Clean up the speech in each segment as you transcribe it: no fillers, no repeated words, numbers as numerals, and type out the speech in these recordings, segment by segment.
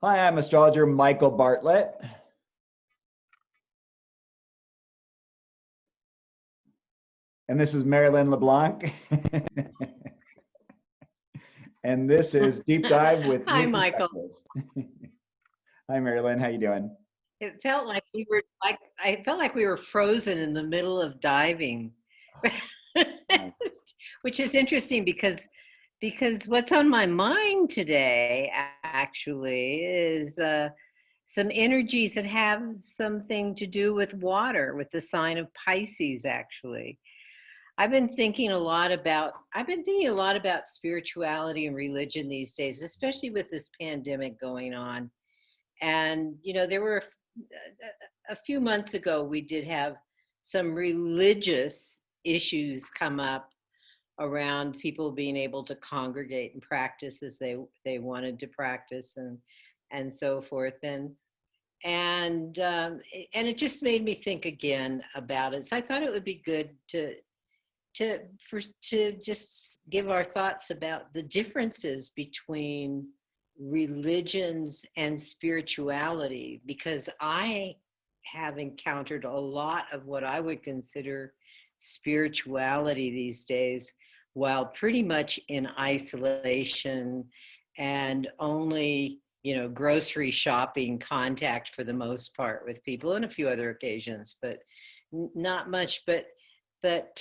Hi, I'm astrologer Michael Bartlett. And this is Merrylin LeBlanc. And this is Deep Dive with Hi, New Michael. Perspectives. Hi, Merrylin. How you doing? It felt like I felt like we were frozen in the middle of diving, Nice. which is interesting because what's on my mind today actually is some energies that have something to do with water, with the sign of Pisces. Actually, I've been thinking a lot about spirituality and religion these days, especially with this pandemic going on. And there were a few months ago we did have some religious issues come up around people being able to congregate and practice as they wanted to practice and so forth and it just made me think again about it. So I thought it would be good to just give our thoughts about the differences between religions and spirituality, because I have encountered a lot of what I would consider spirituality these days while pretty much in isolation and only grocery shopping contact for the most part with people and a few other occasions, but not much. But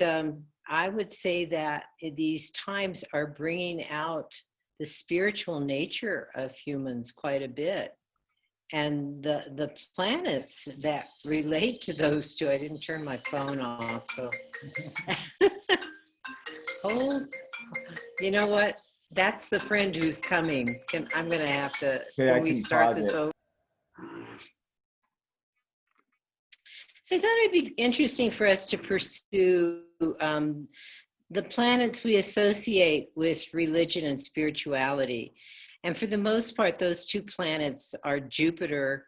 I would say that these times are bringing out the spiritual nature of humans quite a bit. And the planets that relate to those two, I didn't turn my phone off, so. Oh, you know what? That's the friend who's coming. I'm going to have to, Okay, when we start this over. So I thought it'd be interesting for us to pursue the planets we associate with religion and spirituality. And for the most part, those two planets are Jupiter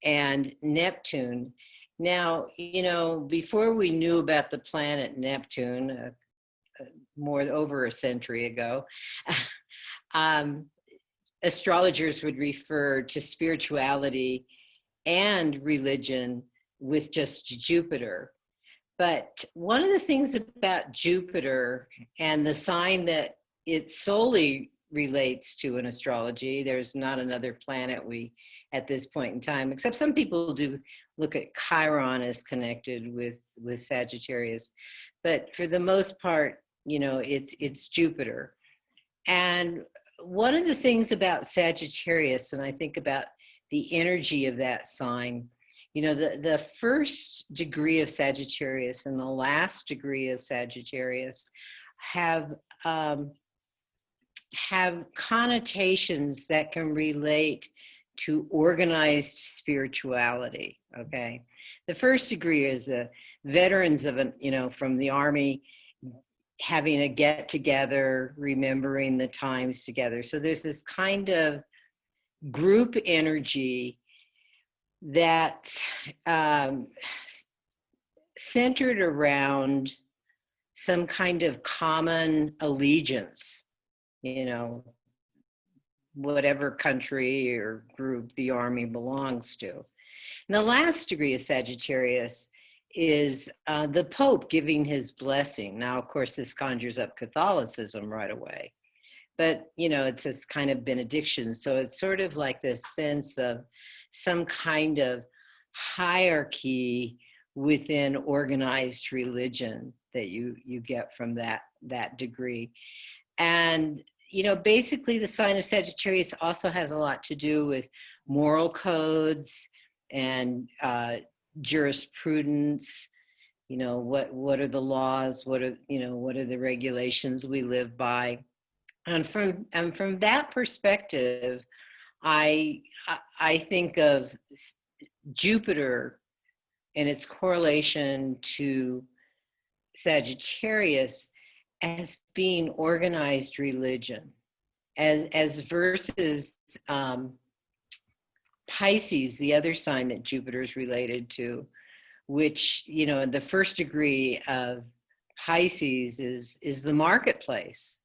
and Neptune. Now, before we knew about the planet Neptune, over a century ago, astrologers would refer to spirituality and religion with just Jupiter. But one of the things about Jupiter and the sign that it solely relates to in astrology, there's not another planet at this point in time, except some people do look at Chiron as connected with Sagittarius. But for the most part, it's Jupiter. And one of the things about Sagittarius, and I think about the energy of that sign, the first degree of Sagittarius and the last degree of Sagittarius have connotations that can relate to organized spirituality. Okay, the first degree is the veterans of from the Army having a get together, remembering the times together. So there's this kind of group energy that centered around some kind of common allegiance, whatever country or group the Army belongs to. And the last degree of Sagittarius is the Pope giving his blessing. Now, of course, this conjures up Catholicism right away, but it's this kind of benediction. So it's sort of like this sense of some kind of hierarchy within organized religion that you get from that degree. And basically the sign of Sagittarius also has a lot to do with moral codes and jurisprudence. What are the laws, what are the regulations we live by. And from that perspective, I think of Jupiter and its correlation to Sagittarius as being organized religion, as versus Pisces, the other sign that Jupiter is related to, which the first degree of Pisces is the marketplace.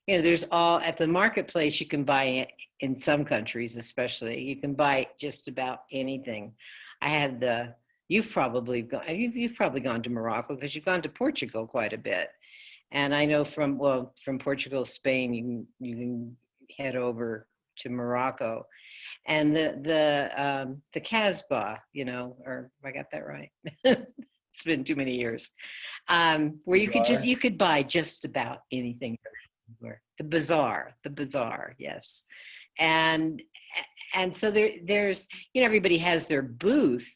there's all at the marketplace. You can buy it in some countries, especially. You can buy just about anything. I had the. You've probably gone to Morocco because you've gone to Portugal quite a bit. And I know from Portugal, Spain, you can head over to Morocco, and the Casbah, or if I got that right, it's been too many years, where Bizarre. you could buy just about anything. The bazaar, yes, and so there's everybody has their booth,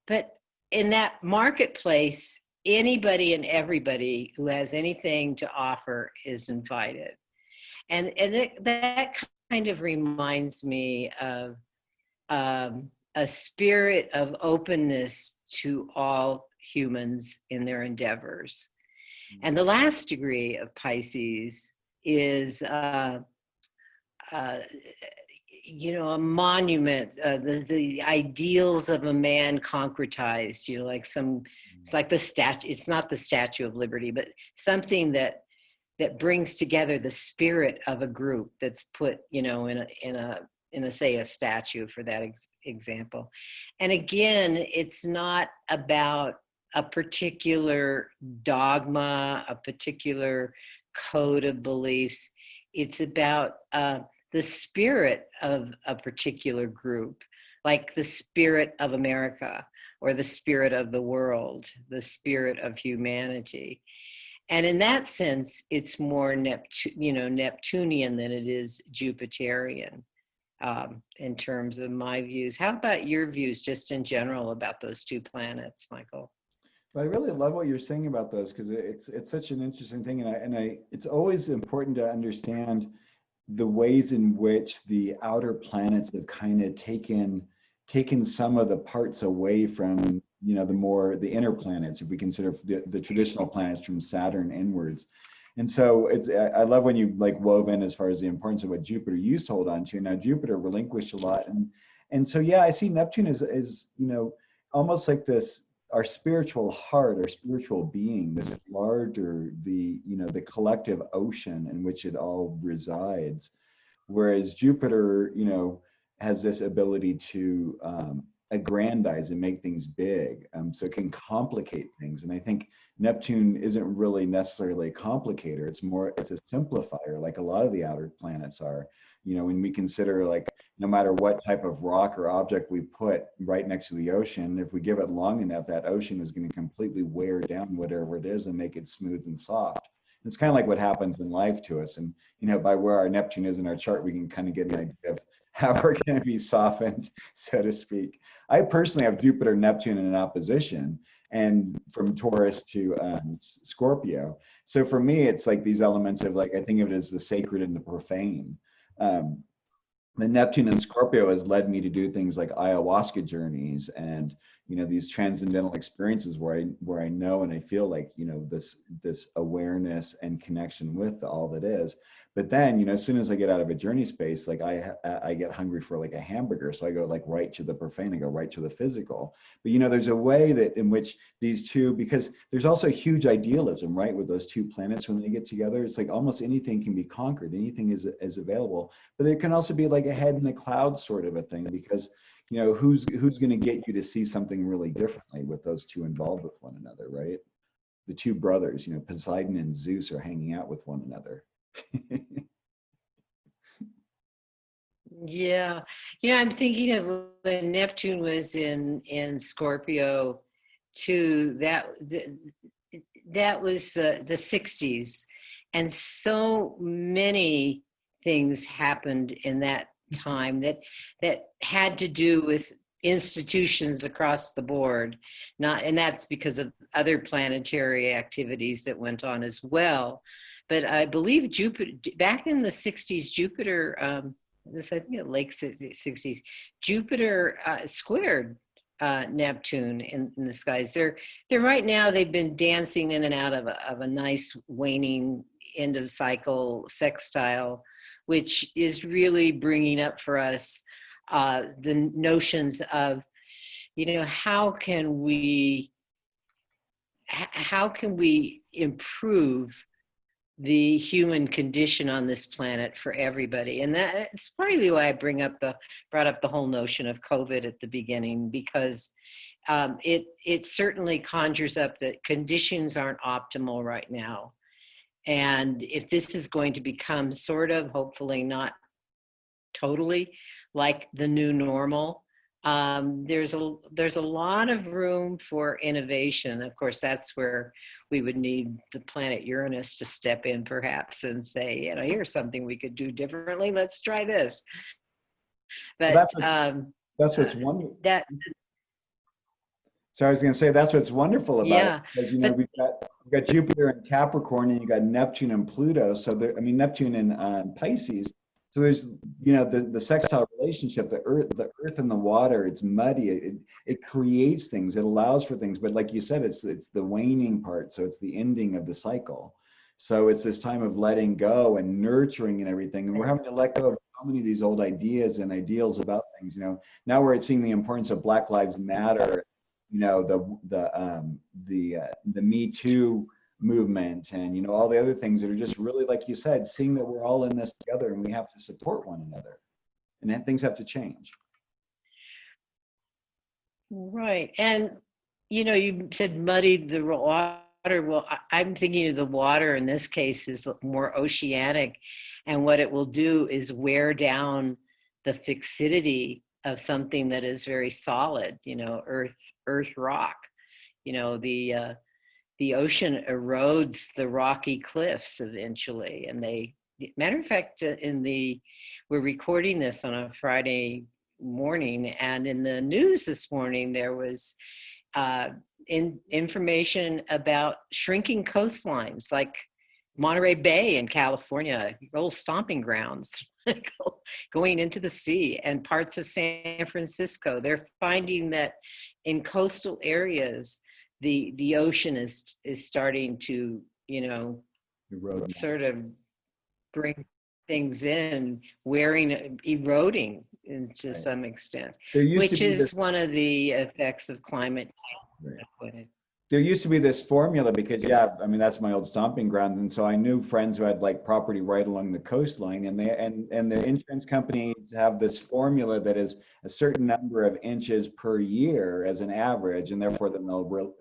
but in that marketplace, anybody and everybody who has anything to offer is invited. And that kind of reminds me of a spirit of openness to all humans in their endeavors. And the last degree of Pisces is a monument, the ideals of a man concretized, it's like the statue, it's not the Statue of Liberty, but something that brings together the spirit of a group that's put, in a say a statue for that example. And again, it's not about a particular dogma, a particular code of beliefs. It's about the spirit of a particular group, like the spirit of America or the spirit of the world, the spirit of humanity. And in that sense, it's more Neptunian than it is Jupiterian, in terms of my views. How about your views just in general about those two planets, Michael? But I really love what you're saying about those, because it's such an interesting thing, and it's always important to understand the ways in which the outer planets have kind of taken some of the parts away from the inner planets, if we consider the traditional planets from Saturn inwards. And so I love when you wove in as far as the importance of what Jupiter used to hold on to. Now Jupiter relinquished a lot, and so yeah, I see Neptune as almost like this, our spiritual heart, our spiritual being, this larger, the collective ocean in which it all resides. Whereas Jupiter, has this ability to aggrandize and make things big. So it can complicate things. And I think Neptune isn't really necessarily a complicator. It's a simplifier, like a lot of the outer planets are. When we consider no matter what type of rock or object we put right next to the ocean, if we give it long enough, that ocean is going to completely wear down whatever it is and make it smooth and soft. It's kind of like what happens in life to us. And, by where our Neptune is in our chart, we can kind of get an idea of how we're going to be softened, so to speak. I personally have Jupiter, Neptune in an opposition, and from Taurus to Scorpio. So for me, it's like these elements of I think of it as the sacred and the profane. The Neptune and Scorpio has led me to do things like ayahuasca journeys and these transcendental experiences where I know and I feel this awareness and connection with all that is. But then as soon as I get out of a journey space, I get hungry for a hamburger, so I go right to the profane, I go right to the physical. But there's a way that in which these two, because there's also huge idealism, right, with those two planets when they get together. It's almost anything can be conquered, anything is available. But there can also be a head in the clouds sort of a thing, because who's going to get you to see something really differently with those two involved with one another, right? The two brothers, Poseidon and Zeus, are hanging out with one another. Yeah, I'm thinking of when Neptune was in Scorpio too. That was the 60s, and so many things happened in that time that had to do with institutions across the board, and that's because of other planetary activities that went on as well. But I believe Jupiter, back in the 60s, Jupiter, I think late 60s, Jupiter squared Neptune in the skies. They're right now, they've been dancing in and out of a nice waning end of cycle sextile, which is really bringing up for us the notions of, how can we improve the human condition on this planet for everybody. And that's partly why I brought up the whole notion of COVID at the beginning, because it certainly conjures up that conditions aren't optimal right now. And if this is going to become sort of, hopefully not totally, like the new normal, there's a lot of room for innovation. Of course, that's where we would need the planet Uranus to step in, perhaps, and say, you know, here's something we could do differently. Let's try this. Well, But that's what's wonderful. that So I was going to say that's what's wonderful about yeah, it, because you know but we've got Jupiter and Capricorn, and you got Neptune and Pluto. So I mean Neptune and Pisces. So there's the sextile relationship, the earth and the water. It's muddy. It creates things. It allows for things. But like you said, it's the waning part. So it's the ending of the cycle. So it's this time of letting go and nurturing and everything. And we're having to let go of so many of these old ideas and ideals about things. You know, now we're seeing the importance of Black Lives Matter. You know, the Me Too movement, and you know all the other things that are just really, like you said, seeing that we're all in this together and we have to support one another, and then things have to change. right. And you know, you said muddied the water. Well, I'm thinking of the water in this case is more oceanic, and what it will do is wear down the fixity of something that is very solid, you know, earth rock. You know, the ocean erodes the rocky cliffs eventually. And matter of fact, we're recording this on a Friday morning, and in the news this morning, there was information about shrinking coastlines, like Monterey Bay in California, old stomping grounds, going into the sea, and parts of San Francisco. They're finding that in coastal areas, the ocean is starting to, you know, sort of bring things in, eroding to some extent, which is one of the effects of climate change. There used to be this formula, because yeah, I mean that's my old stomping ground, and so I knew friends who had like property right along the coastline, and the insurance companies have this formula that is a certain number of inches per year as an average, and therefore then they'll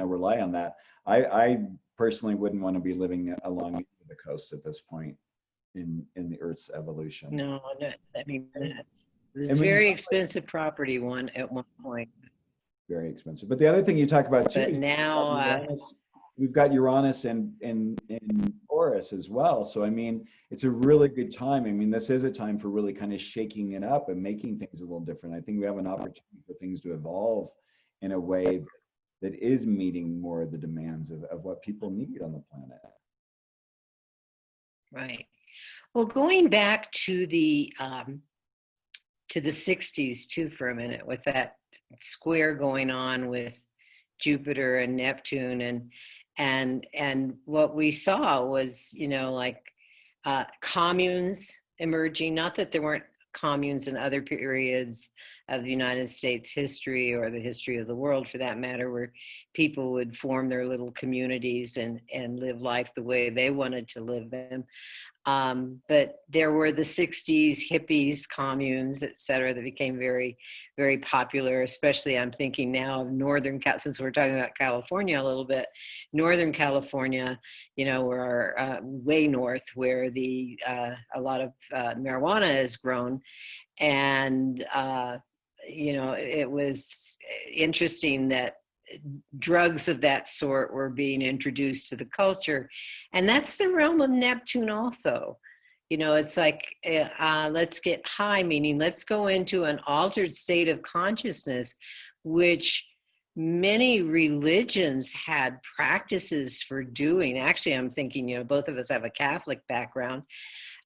rely on that. I personally wouldn't want to be living along the coast at this point in the Earth's evolution. No, I mean it was very expensive property at one point. Very expensive. But the other thing you talk about too, but now we've got Uranus in Taurus as well. So I mean, it's a really good time. I mean, this is a time for really kind of shaking it up and making things a little different. I think we have an opportunity for things to evolve in a way that is meeting more of the demands of what people need on the planet. Right. Well, going back to the 60s too for a minute, with that square going on with Jupiter and Neptune, and what we saw was, you know, like communes emerging. Not that there weren't communes in other periods of the United States history, or the history of the world for that matter, where people would form their little communities and live life the way they wanted to live them. But there were the 60s hippies, communes, et cetera, that became very, very popular, especially I'm thinking now of since we're talking about California a little bit, Northern California, you know, where way north, where a lot of marijuana is grown. And, you know, it was interesting that drugs of that sort were being introduced to the culture. And that's the realm of Neptune also. You know, it's like, let's get high, meaning let's go into an altered state of consciousness, which many religions had practices for doing. Actually, I'm thinking, you know, both of us have a Catholic background.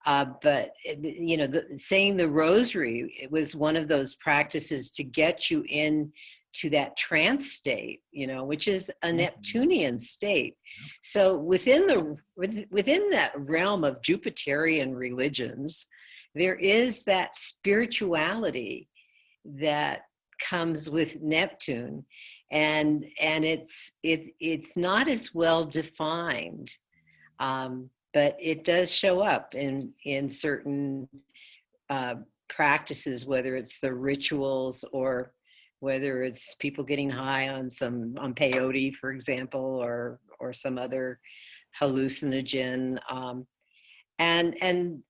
But, you know, saying the rosary, it was one of those practices to get you in to that trance state, you know, which is a Neptunian state. So within that realm of Jupiterian religions, there is that spirituality that comes with Neptune, and it's not as well defined. But but it does show up in certain practices, whether it's the rituals or whether it's people getting high on peyote, for example, or some other hallucinogen, and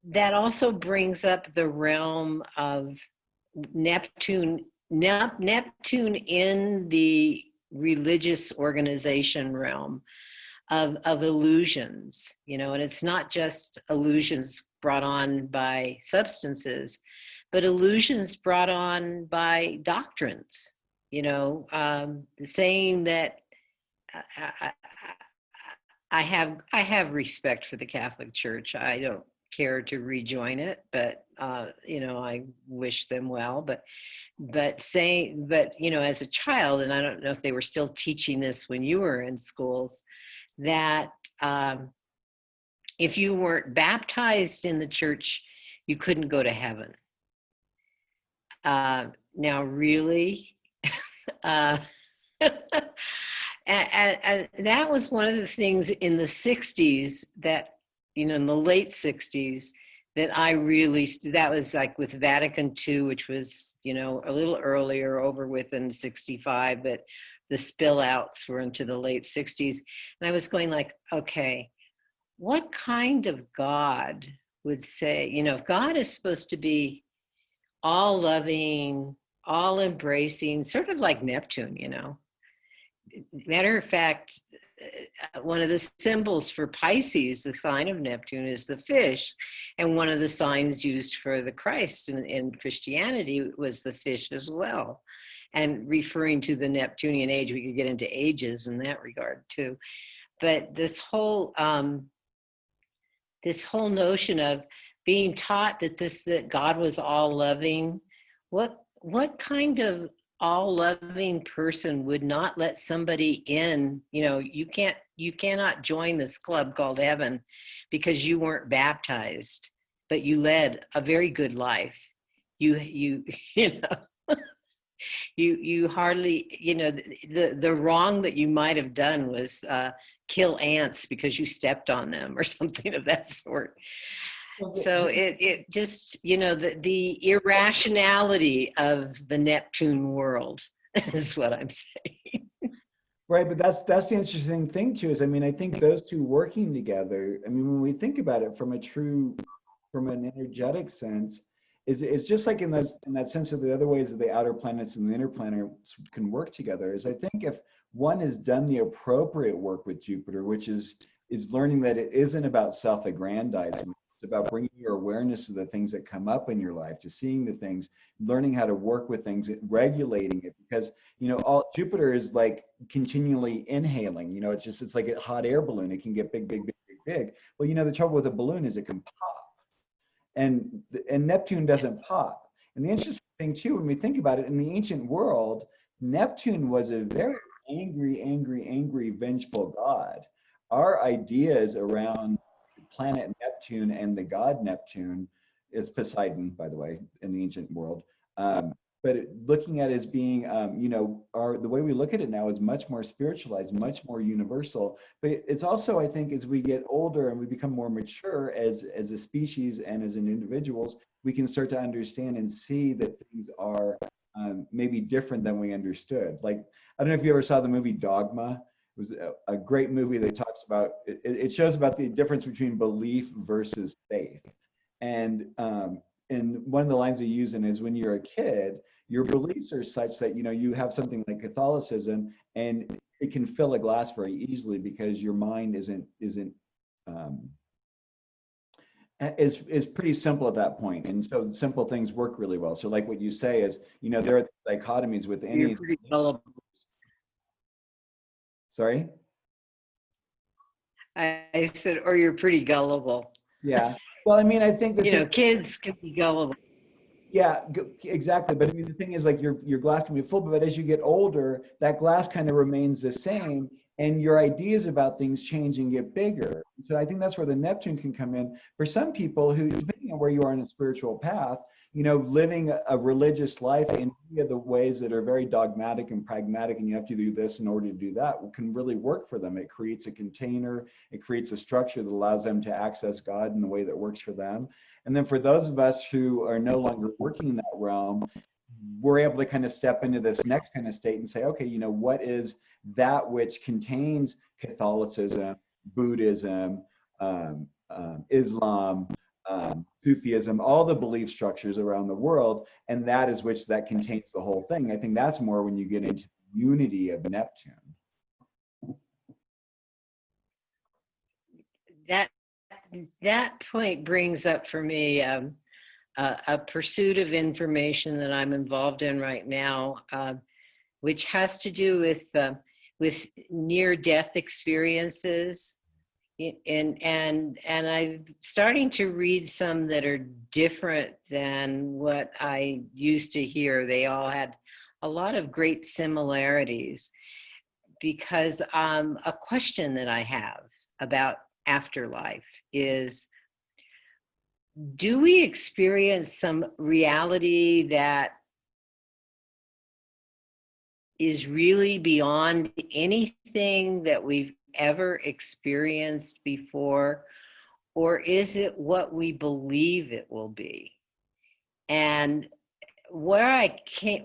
that also brings up the realm of Neptune in the religious organization realm of illusions, and it's not just illusions brought on by substances, but illusions brought on by doctrines, saying that I have respect for the Catholic Church. I don't care to rejoin it, but I wish them well. But as a child, and I don't know if they were still teaching this when you were in schools, that if you weren't baptized in the church, you couldn't go to heaven. Now, really? And that was one of the things in the 60s that, in the late 60s, that that was like with Vatican II, which was, a little earlier, over within 65, but the spill outs were into the late 60s. And I was going like, okay, what kind of God would say, if God is supposed to be all loving, all embracing, sort of like Neptune, Matter of fact, one of the symbols for Pisces, the sign of Neptune, is the fish. And one of the signs used for the Christ in Christianity was the fish as well. And referring to the Neptunian age, we could get into ages in that regard too. But this whole notion of being taught that God was all loving, what kind of all loving person would not let somebody in? You cannot join this club called heaven because you weren't baptized, but you led a very good life. You hardly, the wrong that you might have done was kill ants because you stepped on them or something of that sort. So it just, the irrationality of the Neptune world is what I'm saying. Right, but that's the interesting thing too, is, I think those two working together, when we think about it from an energetic sense, it's just like in that sense of the other ways that the outer planets and the inner planets can work together, is I think if one has done the appropriate work with Jupiter, which is learning that it isn't about self-aggrandizing. It's about bringing your awareness to the things that come up in your life, to seeing the things, learning how to work with things, regulating it, because all Jupiter is like continually inhaling. It's like a hot air balloon. It can get big, big, big, big, big. Well, the trouble with a balloon is it can pop, and Neptune doesn't pop. And the interesting thing too, when we think about it, in the ancient world, Neptune was a very angry, angry, angry, vengeful god. Our ideas around planet Neptune and the god Neptune is Poseidon, by the way, in the ancient world. But looking at it as being, the way we look at it now is much more spiritualized, much more universal. But it's also, I think, as we get older and we become more mature as a species and as individuals, we can start to understand and see that things are maybe different than we understood. Like, I don't know if you ever saw the movie Dogma. It was a great movie that talks about, it shows about the difference between belief versus faith. And one of the lines they use in is, when you're a kid, your beliefs are such that, you have something like Catholicism and it can fill a glass very easily because your mind is pretty simple at that point. And so simple things work really well. So like what you say is, there are dichotomies with any. You're pretty gullible. Sorry? I said, or you're pretty gullible. Yeah. Well, I think that kids can be gullible. Yeah, exactly. But the thing is, like, your glass can be full, but as you get older, that glass kind of remains the same, and your ideas about things change and get bigger. So I think that's where the Neptune can come in. For some people who, depending on where you are in a spiritual path, living a religious life in any of the ways that are very dogmatic and pragmatic, and you have to do this in order to do that, can really work for them. It creates a container, it creates a structure that allows them to access God in the way that works for them. And then for those of us who are no longer working in that realm, we're able to kind of step into this next kind of state and say, okay, what is that which contains Catholicism, Buddhism, Islam, Sufism, all the belief structures around the world, and that is which that contains the whole thing. I think that's more when you get into the unity of Neptune. That point brings up for me a pursuit of information that I'm involved in right now, which has to do with near-death experiences. And I'm starting to read some that are different than what I used to hear. They all had a lot of great similarities, because a question that I have about afterlife is, do we experience some reality that is really beyond anything that we've ever experienced before, or is it what we believe it will be? And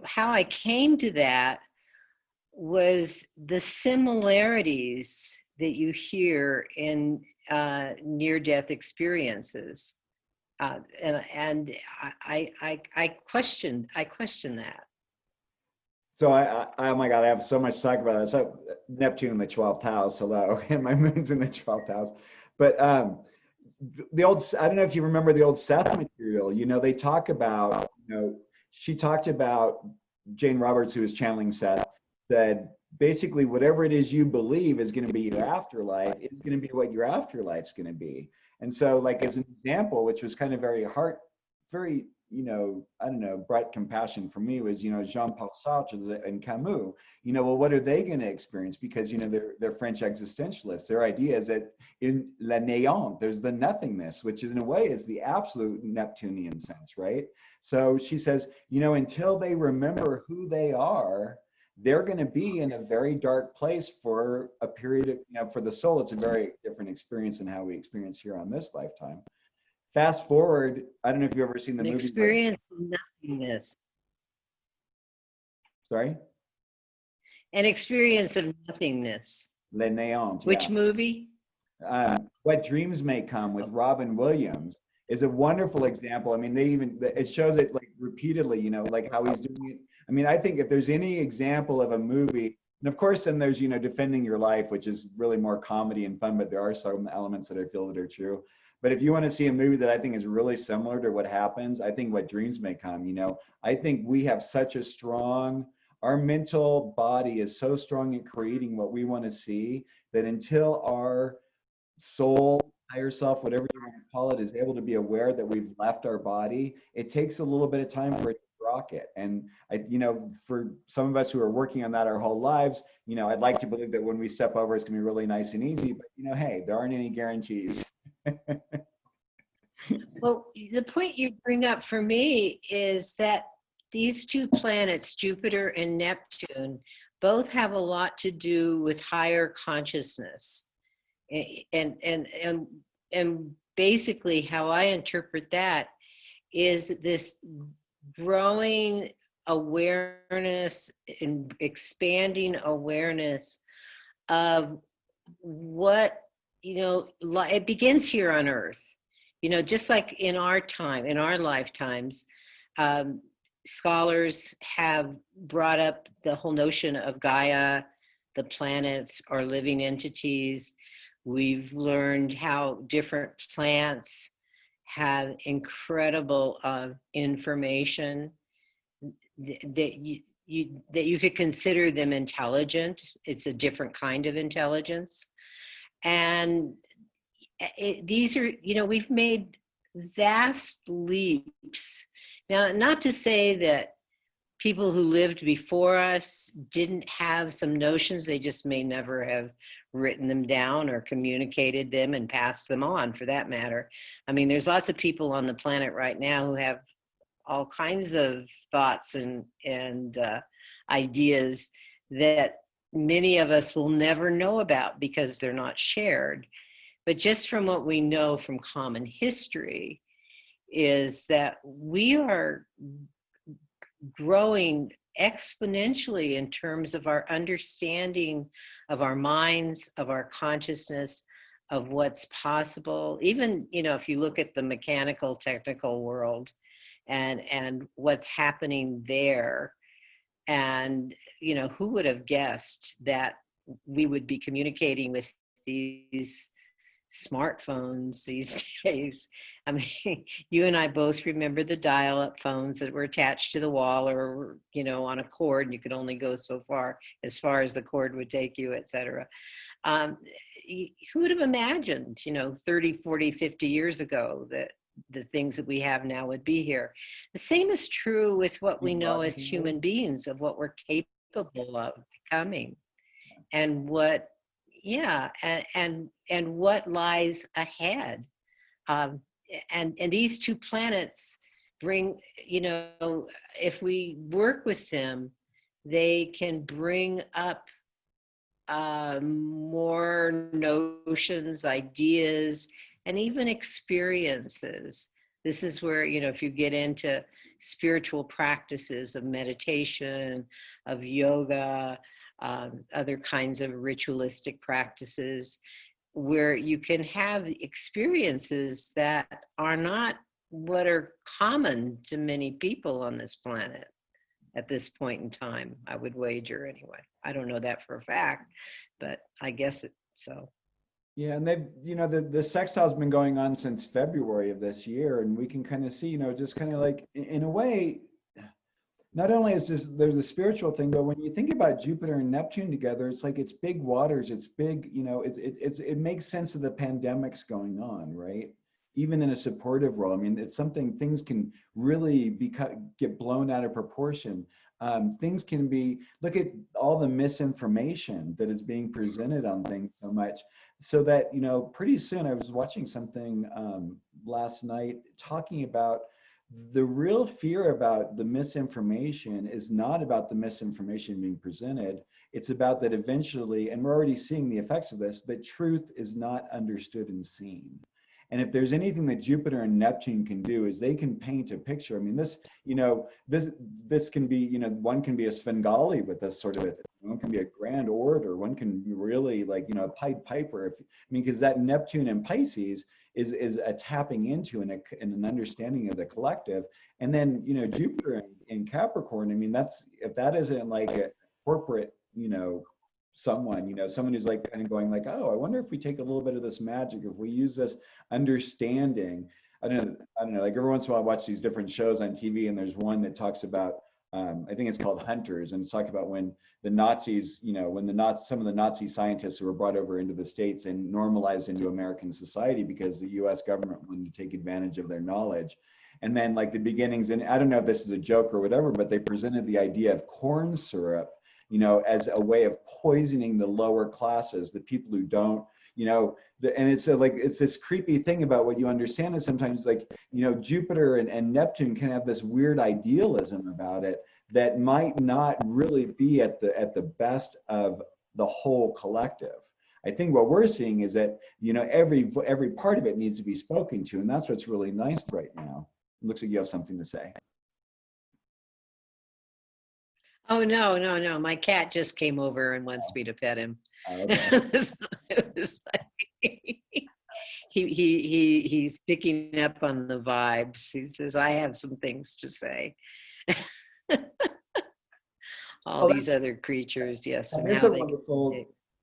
how I came to that was the similarities that you hear in near-death experiences, and I question that. So oh my God, I have so much to talk about that. So Neptune in the 12th house, hello, and my moon's in the 12th house. But the old, I don't know if you remember the old Seth material, they talk about, she talked about, Jane Roberts, who was channeling Seth, said, basically, whatever it is you believe is going to be your afterlife, it's going to be what your afterlife's going to be. And so, like, as an example, which was kind of very, I don't know, bright compassion for me was, Jean-Paul Sartre and Camus. Well, what are they going to experience? Because, they're French existentialists. Their idea is that in la néant, there's the nothingness, which is in a way is the absolute Neptunian sense, right? So she says, until they remember who they are, they're going to be in a very dark place for a period of, for the soul, it's a very different experience than how we experience here on this lifetime. Fast forward, I don't know if you've ever seen the movie. Experience of nothingness. Sorry? An experience of nothingness. Le Néant. Which movie? What Dreams May Come with Robin Williams is a wonderful example. I mean, it shows it like repeatedly, like how he's doing it. I mean, I think if there's any example of a movie, and of course, then there's, Defending Your Life, which is really more comedy and fun, but there are some elements that I feel that are true. But if you want to see a movie that I think is really similar to what happens, I think What Dreams May Come, I think we have such a strong, our mental body is so strong at creating what we want to see that until our soul, higher self, whatever you want to call it, is able to be aware that we've left our body, it takes a little bit of time for it to rocket. And for some of us who are working on that our whole lives, I'd like to believe that when we step over, it's going to be really nice and easy, but hey, there aren't any guarantees. Well, the point you bring up for me is that these two planets, Jupiter and Neptune, both have a lot to do with higher consciousness. And basically how I interpret that is this growing awareness and expanding awareness of what, it begins here on Earth. Just like in our time, in our lifetimes, scholars have brought up the whole notion of Gaia, the planets are living entities. We've learned how different plants have incredible information that you could consider them intelligent. It's a different kind of intelligence. And these are, we've made vast leaps. Now, not to say that people who lived before us didn't have some notions, they just may never have written them down or communicated them and passed them on, for that matter. I mean, there's lots of people on the planet right now who have all kinds of thoughts and ideas that many of us will never know about because they're not shared. But just from what we know from common history is that we are growing exponentially in terms of our understanding of our minds, of our consciousness, of what's possible. Even, you know, if you look at the mechanical, technical world and what's happening there, and, you know, who would have guessed that we would be communicating with these smartphones these days? I mean, you and I both remember the dial-up phones that were attached to the wall or, you know, on a cord, and you could only go so far as the cord would take you, et cetera. Who would have imagined, you know, 30, 40, 50 years ago that the things that we have now would be here? The same is true with what we know as human beings, of what we're capable of becoming, and what, yeah, and what lies ahead. And these two planets bring, you know, if we work with them, they can bring up more notions, ideas, and even experiences. This is where, you know, if you get into spiritual practices of meditation, of yoga, other kinds of ritualistic practices, where you can have experiences that are not what are common to many people on this planet at this point in time, I would wager anyway. I don't know that for a fact, but I guess it so. Yeah, and they've, you know, the sextile's been going on since February of this year, and we can kind of see, you know, just kind of like in a way, not only is this, there's the spiritual thing, but when you think about Jupiter and Neptune together, it's like it's big waters, it's big, you know, it makes sense of the pandemics going on, right? Even in a supportive role. I mean, it's something, things can really get blown out of proportion. Things can be, look at all the misinformation that is being presented on things so much, so that, you know, pretty soon, I was watching something last night talking about the real fear about the misinformation is not about the misinformation being presented. It's about that eventually, and we're already seeing the effects of this, that truth is not understood and seen. And if there's anything that Jupiter and Neptune can do, is they can paint a picture. I mean, this, you know, this can be, you know, one can be a Svengali with this sort of a, one can be a grand orator, one can be really like, you know, a Pied Piper. I mean, because that Neptune and Pisces is a tapping into and an understanding of the collective. And then, you know, Jupiter in Capricorn, I mean, that's, if that isn't like a corporate, you know, someone, you know, someone who's like kind of going like, oh, I wonder if we take a little bit of this magic, if we use this understanding. I don't know, like every once in a while I watch these different shows on TV, and there's one that talks about, I think it's called Hunters, and it's talking about when the Nazis, you know, when some of the Nazi scientists who were brought over into the States and normalized into American society because the US government wanted to take advantage of their knowledge. And then like the beginnings, and I don't know if this is a joke or whatever, but they presented the idea of corn syrup, you know, as a way of poisoning the lower classes, the people who don't, you know, and it's like, it's this creepy thing about what you understand is sometimes like, you know, Jupiter and Neptune can have this weird idealism about it that might not really be at the best of the whole collective. I think what we're seeing is that, you know, every part of it needs to be spoken to, and that's what's really nice right now. It looks like you have something to say. Oh, no. My cat just came over and wants me to pet him. Okay. It was like, he's picking up on the vibes. He says, I have some things to say. All these other creatures, yes. And how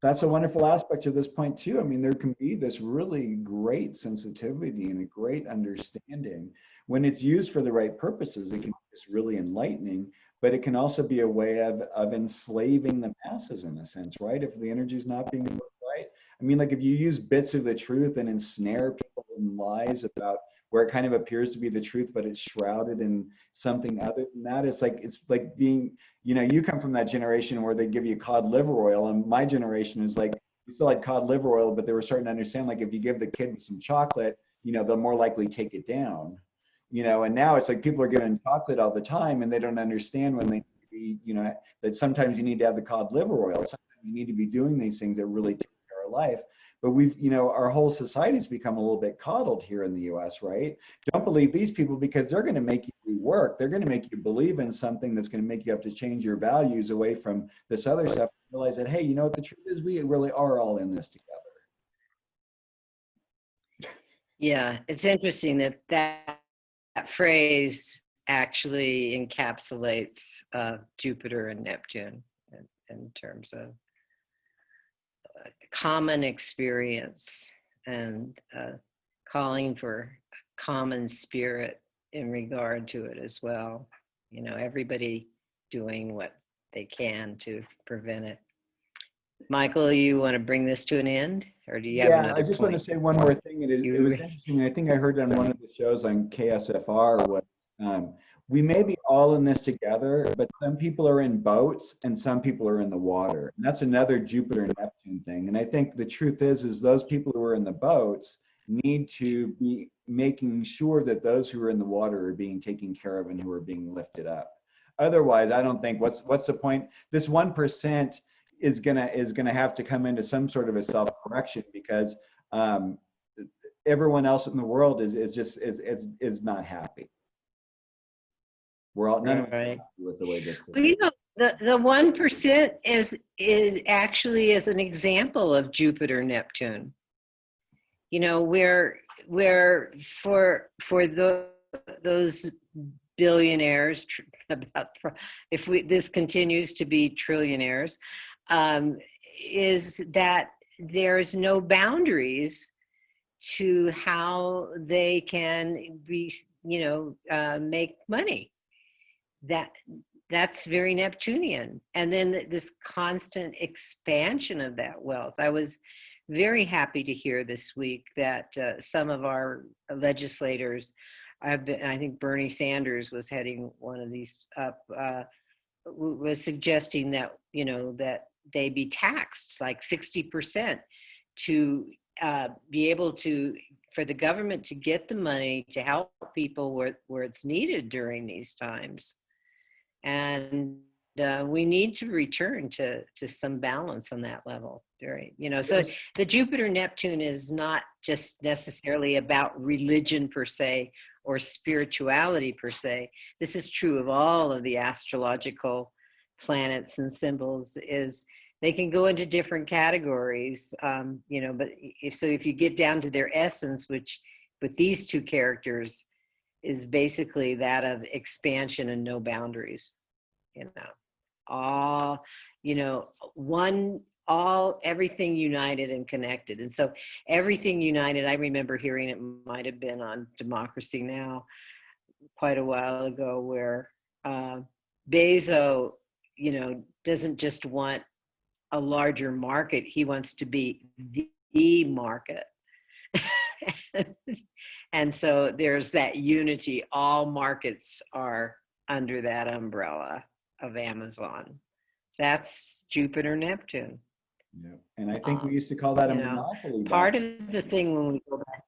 that's a wonderful aspect to this point too. I mean, there can be this really great sensitivity and a great understanding when it's used for the right purposes. It can be just really enlightening, but it can also be a way of enslaving the masses in a sense, right? If the energy is not being worked right. I mean, like if you use bits of the truth and ensnare people in lies about where it kind of appears to be the truth, but it's shrouded in something other than that. It's like being, you know, you come from that generation where they give you cod liver oil, and my generation is like, we still had cod liver oil, but they were starting to understand, like if you give the kid some chocolate, you know, they'll more likely take it down. you know, and now it's like people are given chocolate all the time and they don't understand when they, you know, that sometimes you need to have the cod liver oil. Sometimes you need to be doing these things that really take care of life. But we've, you know, our whole society's become a little bit coddled here in the US, right? Don't believe these people because they're going to make you do work. They're going to make you believe in something that's going to make you have to change your values away from this other stuff. Realize that, hey, you know what the truth is? We really are all in this together. Yeah, it's interesting that that phrase actually encapsulates Jupiter and Neptune in terms of common experience and calling for common spirit in regard to it as well. You know, everybody doing what they can to prevent it. Michael, you want to bring this to an end, or do you have another I just want to point? say one more thing. It was interesting. I think I heard on one of the shows on KSFR was we may be all in this together, but some people are in boats and some people are in the water. And that's another Jupiter and Neptune thing. And I think the truth is those people who are in the boats need to be making sure that those who are in the water are being taken care of and who are being lifted up. Otherwise, I don't think what's the point? This 1% is gonna have to come into some sort of a self-correction because everyone else in the world is not happy. We're all none of us are happy with the way this is. Well, you know, the 1% is actually as an example of Jupiter Neptune. You know, where for those billionaires, if this continues to be trillionaires, is that there's no boundaries to how they can be, you know, make money. That's very Neptunian. And then this constant expansion of that wealth. I was very happy to hear this week that some of our legislators, I think Bernie Sanders was heading one of these up, was suggesting that, you know, that they be taxed like 60% to be able to, for the government to get the money to help people where it's needed during these times. And we need to return to some balance on that level. Right? You know, so the Jupiter Neptune is not just necessarily about religion per se or spirituality per se. This is true of all of the astrological planets and symbols. Is they can go into different categories, you know, but if you get down to their essence, which with these two characters is basically that of expansion and no boundaries, you know, all, you know, everything united and connected. And so everything united, I remember hearing it might've been on Democracy Now! Quite a while ago, where Bezos, you know, doesn't just want a larger market, he wants to be the market. And so there's that unity. All markets are under that umbrella of Amazon. That's Jupiter Neptune. Yeah. And I think we used to call that a monopoly. Part of the thing when we go back.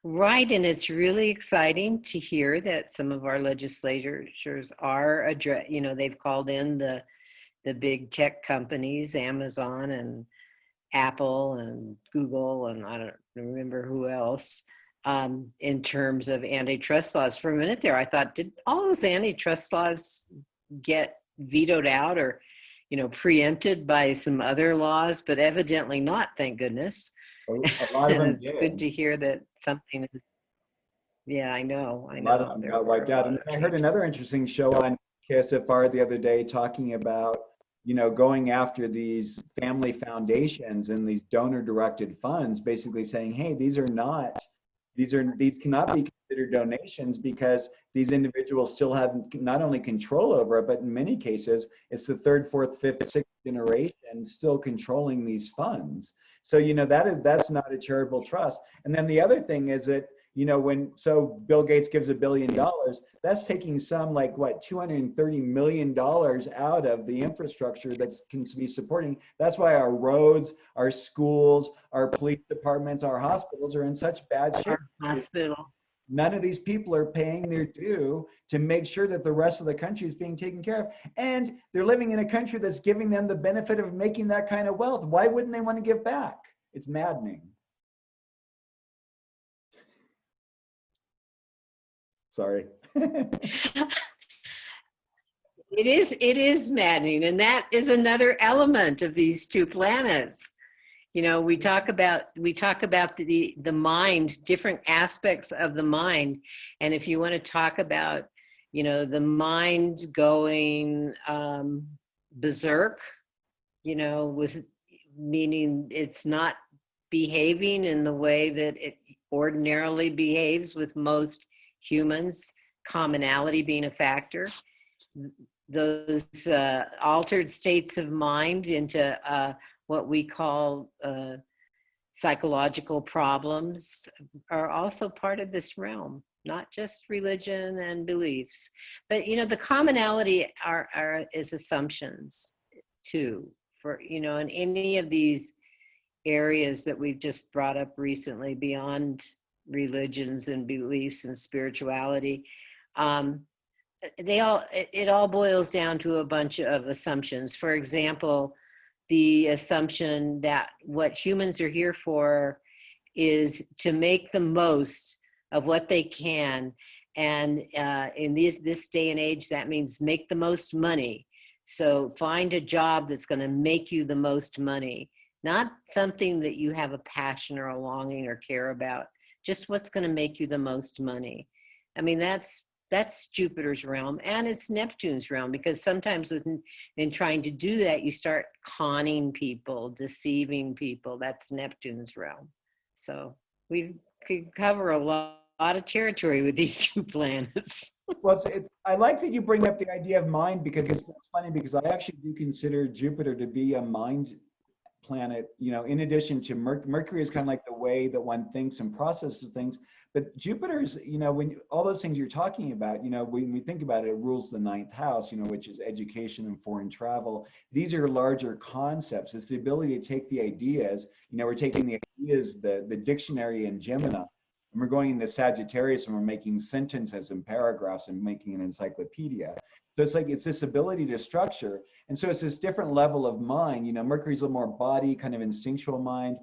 Right, and it's really exciting to hear that some of our legislators are you know, they've called in the big tech companies, Amazon and Apple and Google, and I don't remember who else, in terms of antitrust laws. For a minute there, I thought, did all those antitrust laws get vetoed out or, you know, preempted by some other laws? But evidently not, thank goodness. A lot of them it's good to hear that something. Yeah, I know. A lot of them got wiped out. And I heard another interesting show on KSFR the other day talking about, you know, going after these family foundations and these donor-directed funds, basically saying, hey, these cannot be considered donations because these individuals still have not only control over it, but in many cases, it's the third, fourth, fifth, sixth generation still controlling these funds. So, you know, that's not a charitable trust. And then the other thing is that, you know, so Bill Gates gives $1 billion, that's taking some like what, $230 million out of the infrastructure that can be supporting. That's why our roads, our schools, our police departments, our hospitals are in such bad shape. Hospitals. none of these people are paying their due to make sure that the rest of the country is being taken care of. And they're living in a country that's giving them the benefit of making that kind of wealth. Why wouldn't they want to give back? It's maddening. Sorry. It is maddening, and that is another element of these two planets. You know, we talk about the mind, different aspects of the mind, and if you want to talk about, you know, the mind going berserk, you know, with meaning it's not behaving in the way that it ordinarily behaves with most humans, commonality being a factor. Those altered states of mind into what we call psychological problems are also part of this realm, not just religion and beliefs. But, you know, the commonality is assumptions too, for, you know, in any of these areas that we've just brought up recently beyond religions and beliefs and spirituality. It all boils down to a bunch of assumptions. For example, the assumption that what humans are here for is to make the most of what they can. And in this day and age, that means make the most money. So find a job that's going to make you the most money, not something that you have a passion or a longing or care about, just what's going to make you the most money. I mean, that's Jupiter's realm, and it's Neptune's realm, because sometimes in trying to do that, you start conning people, deceiving people. That's Neptune's realm. So we could cover a lot of territory with these two planets. Well, I like that you bring up the idea of mind, because it's funny, because I actually do consider Jupiter to be a mind planet, you know, in addition to Mercury is kind of like the way that one thinks and processes things. But Jupiter's, you know, when all those things you're talking about, you know, when we think about it, it rules the ninth house, you know, which is education and foreign travel. These are larger concepts. It's the ability to take the ideas, you know, we're taking the ideas, the dictionary in Gemini, and we're going into Sagittarius, and we're making sentences and paragraphs and making an encyclopedia. So it's like, it's this ability to structure. And so it's this different level of mind. You know, Mercury's a little more body, kind of instinctual mind.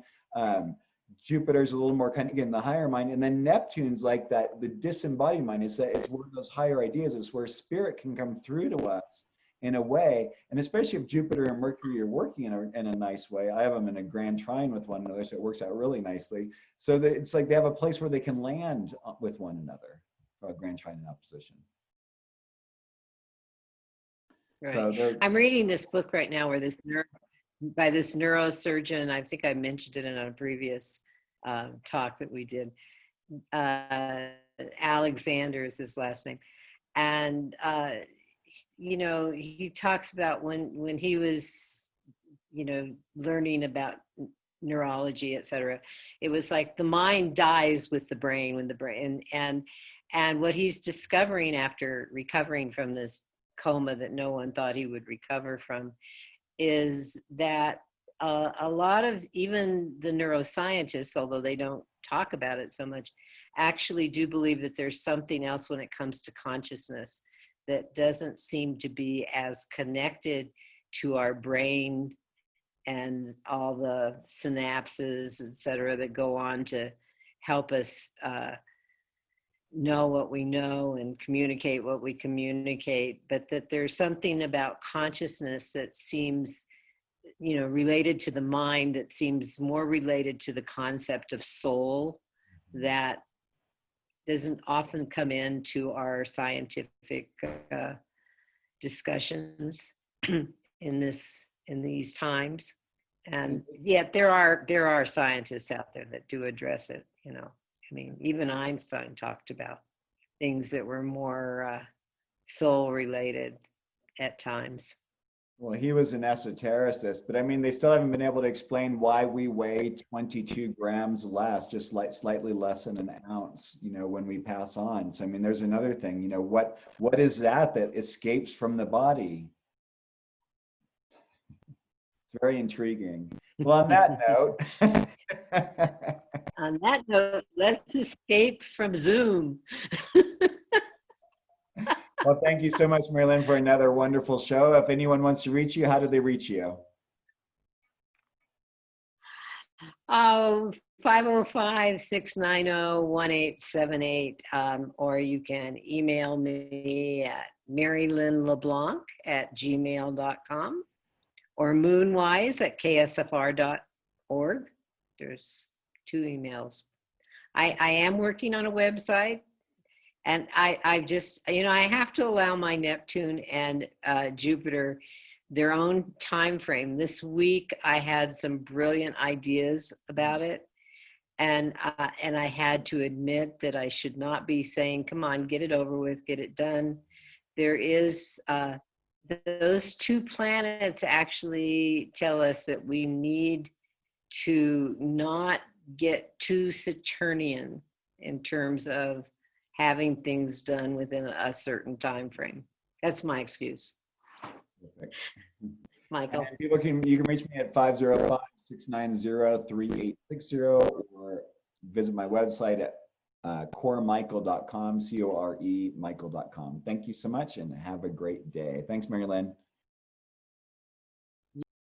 Jupiter's a little more kind of, again, the higher mind. And then Neptune's like that, the disembodied mind. It's one of those higher ideas. It's where spirit can come through to us in a way. And especially if Jupiter and Mercury are working in a nice way. I have them in a grand trine with one another, so it works out really nicely. So that it's like they have a place where they can land with one another, or a grand trine in opposition. Right. So I'm reading this book right now where by this neurosurgeon, I think I mentioned it in a previous talk that we did. Alexander is his last name. And, you know, he talks about when he was, you know, learning about neurology, et cetera, it was like the mind dies with the brain when the brain, and what he's discovering after recovering from this coma that no one thought he would recover from is that a lot of even the neuroscientists, although they don't talk about it so much, actually do believe that there's something else when it comes to consciousness that doesn't seem to be as connected to our brain and all the synapses, et cetera, that go on to help us know what we know and communicate what we communicate, but that there's something about consciousness that seems, you know, related to the mind, that seems more related to the concept of soul, that doesn't often come into our scientific discussions in these times. And yet there are scientists out there that do address it, you know. I mean, even Einstein talked about things that were more soul related at times. well, he was an esotericist, but I mean, they still haven't been able to explain why we weigh 22 grams less, just like slightly less than an ounce, you know, when we pass on. So, I mean, there's another thing, you know, what is that escapes from the body? It's very intriguing. Well, on that note, On that note, let's escape from Zoom. Well, thank you so much, Merrylin, for another wonderful show. If anyone wants to reach you, how do they reach you? Oh, 505-690-1878. Or you can email me at MerrylinLeBlanc@gmail.com or moonwise@ksfr.org. There's 2 emails. I am working on a website, and I just, I have to allow my Neptune and Jupiter their own time frame. This week, I had some brilliant ideas about it, and I had to admit that I should not be saying, "Come on, get it over with, get it done." There is those 2 planets actually tell us that we need to not get too Saturnian in terms of having things done within a certain time frame. That's my excuse. Perfect. Michael. And you can reach me at 505-690-3860 or visit my website at coremichael.com, CORE Michael.com. Thank you so much and have a great day. Thanks, Merrylin.